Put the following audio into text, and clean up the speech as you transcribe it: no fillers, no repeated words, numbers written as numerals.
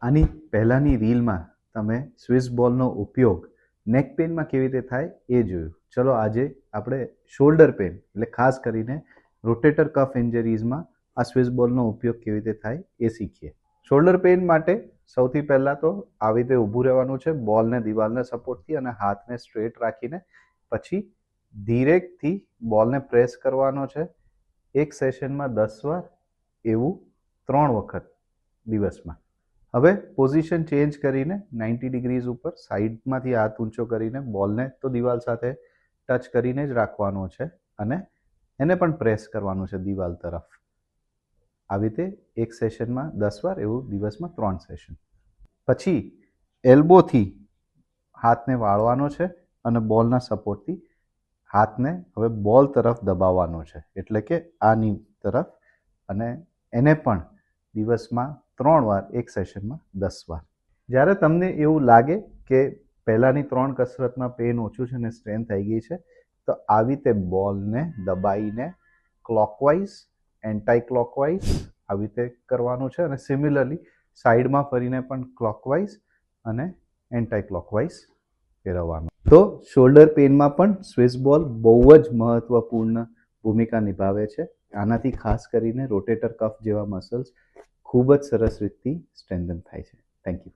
આની પહેલાંની રીલમાં તમે સ્વિસ બોલનો ઉપયોગ નેક પેનમાં કેવી રીતે થાય એ જોયું. ચલો આજે આપણે શોલ્ડર પેન એટલે ખાસ કરીને રોટેટર કફ ઇન્જરીઝમાં આ સ્વિસ બોલનો ઉપયોગ કેવી રીતે થાય એ શીખીએ. શોલ્ડર પેન માટે સૌથી પહેલાં તો આવી રીતે ઊભું રહેવાનું છે, બોલને દિવાલને સપોર્ટથી અને હાથને સ્ટ્રેટ રાખીને. પછી ધીરેથી બોલને પ્રેસ કરવાનો છે. એક સેશનમાં 10 વાર, એવું 3 વખત દિવસમાં. હવે પોઝિશન ચેન્જ કરીને 90 ડિગ્રીઝ ઉપર સાઈડમાંથી હાથ ઊંચો કરીને બોલને તો દિવાલ સાથે ટચ કરીને જ રાખવાનો છે અને એને પણ પ્રેસ કરવાનું છે દિવાલ તરફ. આવી રીતે એક સેશનમાં 10 વાર, એવું દિવસમાં 3 સેશન. પછી એલ્બોથી હાથને વાળવાનો છે અને બોલના સપોર્ટથી હાથને હવે બોલ તરફ દબાવવાનો છે, એટલે કે આની તરફ, અને એને પણ દિવસમાં 3 વાર, એક સેશનમાં 10 વાર. જ્યારે તમને એવું લાગે કે પહેલાંની 3 કસરતમાં પેન ઓછું છે અને સ્ટ્રેન્થ આવી ગઈ છે, તો આવી રીતે બોલને દબાઈને ક્લોકવાઇઝ, એન્ટાઈ ક્લોકવાઇઝ આવી રીતે કરવાનું છે અને સિમિલરલી સાઈડમાં ફરીને પણ ક્લોકવાઇઝ અને એન્ટાઈ ક્લોકવાઇઝ ફેરવવાનું. તો શોલ્ડર પેનમાં પણ સ્વિસ બોલ બહુ જ મહત્વપૂર્ણ ભૂમિકા નિભાવે છે. આનાથી ખાસ કરીને રોટેટર કફ જેવા મસલ્સ ખૂબ જ સરસ રીતથી સ્ટ્રેન્થન થાય છે. Thank you.